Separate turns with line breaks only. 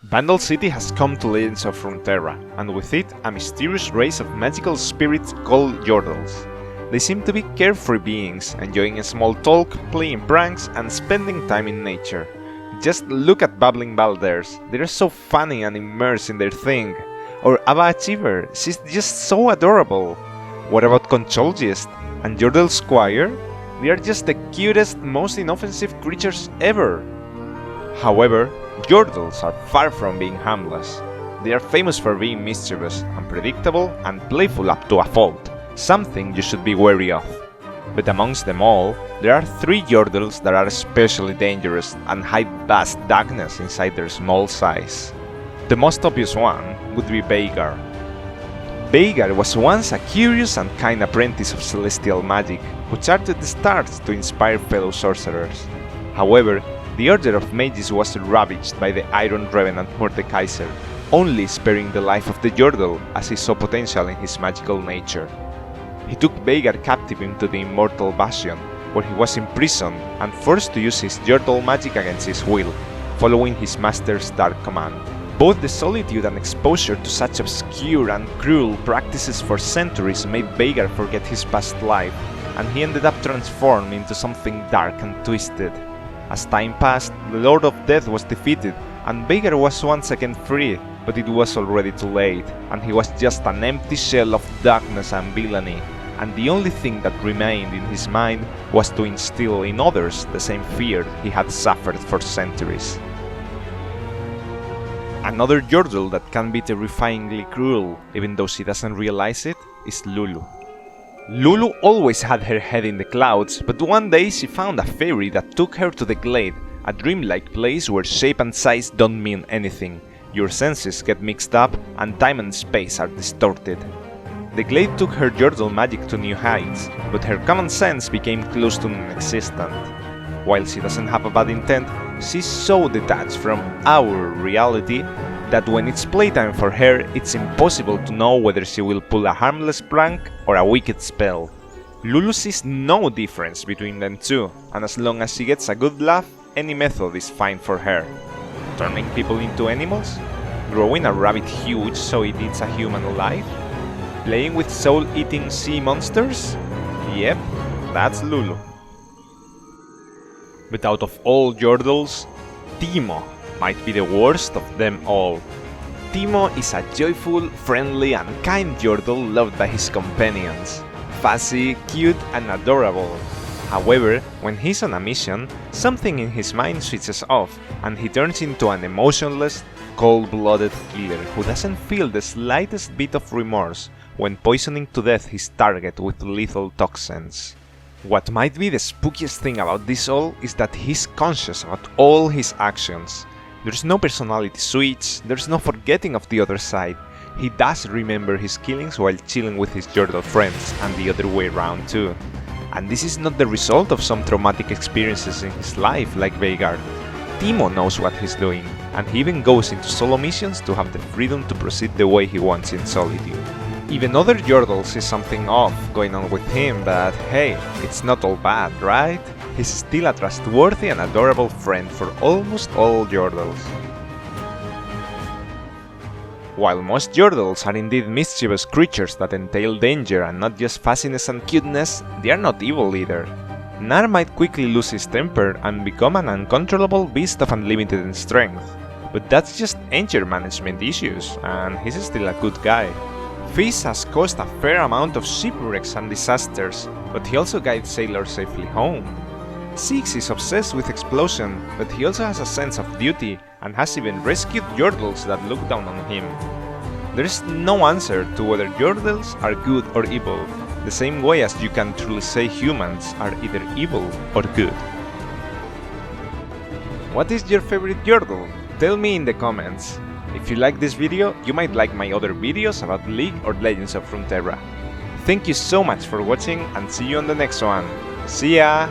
Vandal City has come to Legends of Runeterra, and with it, a mysterious race of magical spirits called Yordles. They seem to be carefree beings, enjoying a small talk, playing pranks, and spending time in nature. Just look at Babbling Balders, they're so funny and immersed in their thing. Or Ava Achiever, she's just so adorable. What about Concholgist and Yordle Squire? They are just the cutest, most inoffensive creatures ever. However, Yordles are far from being harmless. They are famous for being mischievous, unpredictable, and playful up to a fault, something you should be wary of. But amongst them all, there are three Yordles that are especially dangerous and hide vast darkness inside their small size. The most obvious one would be Veigar. Veigar was once a curious and kind apprentice of celestial magic, who charted the stars to inspire fellow sorcerers. However, the Order of Mages was ravaged by the Iron Revenant Mordekaiser, only sparing the life of the Yordle as he saw potential in his magical nature. He took Veigar captive into the Immortal Bastion, where he was imprisoned and forced to use his Yordle magic against his will, following his master's dark command. Both the solitude and exposure to such obscure and cruel practices for centuries made Veigar forget his past life, and he ended up transformed into something dark and twisted. As time passed, the Lord of Death was defeated, and Veigar was once again free, but it was already too late, and he was just an empty shell of darkness and villainy, and the only thing that remained in his mind was to instill in others the same fear he had suffered for centuries. Another Yordle that can be terrifyingly cruel, even though she doesn't realize it, is Lulu. Lulu always had her head in the clouds, but one day she found a fairy that took her to the Glade, a dreamlike place where shape and size don't mean anything. Your senses get mixed up, and time and space are distorted. The Glade took her Yordle magic to new heights, but her common sense became close to non-existent. While she doesn't have a bad intent, she's so detached from our reality that when it's playtime for her, it's impossible to know whether she will pull a harmless prank or a wicked spell. Lulu sees no difference between them two, and as long as she gets a good laugh, any method is fine for her. Turning people into animals? Growing a rabbit huge so it eats a human alive? Playing with soul-eating sea monsters? Yep, that's Lulu. But out of all Yordles, Teemo might be the worst of them all. Teemo is a joyful, friendly and kind Yordle loved by his companions. Fuzzy, cute and adorable. However, when he's on a mission, something in his mind switches off and he turns into an emotionless, cold-blooded killer who doesn't feel the slightest bit of remorse when poisoning to death his target with lethal toxins. What might be the spookiest thing about this all is that he's conscious about all his actions. There's no personality switch, there's no forgetting of the other side. He does remember his killings while chilling with his Yordle friends, and the other way around too. And this is not the result of some traumatic experiences in his life like Veigar. Teemo knows what he's doing, and he even goes into solo missions to have the freedom to proceed the way he wants in solitude. Even other Yordles see something off going on with him, but hey, it's not all bad, right? He's still a trustworthy and adorable friend for almost all Yordles. While most Yordles are indeed mischievous creatures that entail danger and not just fuzziness and cuteness, they are not evil either. Gnar might quickly lose his temper and become an uncontrollable beast of unlimited strength, but that's just anger management issues, and he's still a good guy. Fizz has caused a fair amount of shipwrecks and disasters, but he also guides sailors safely home. Ziggs is obsessed with explosion, but he also has a sense of duty and has even rescued Yordles that look down on him. There is no answer to whether Yordles are good or evil, the same way as you can truly say humans are either evil or good. What is your favorite Yordle? Tell me in the comments. If you like this video, you might like my other videos about League or Legends of Runeterra. Thank you so much for watching and see you on the next one. See ya!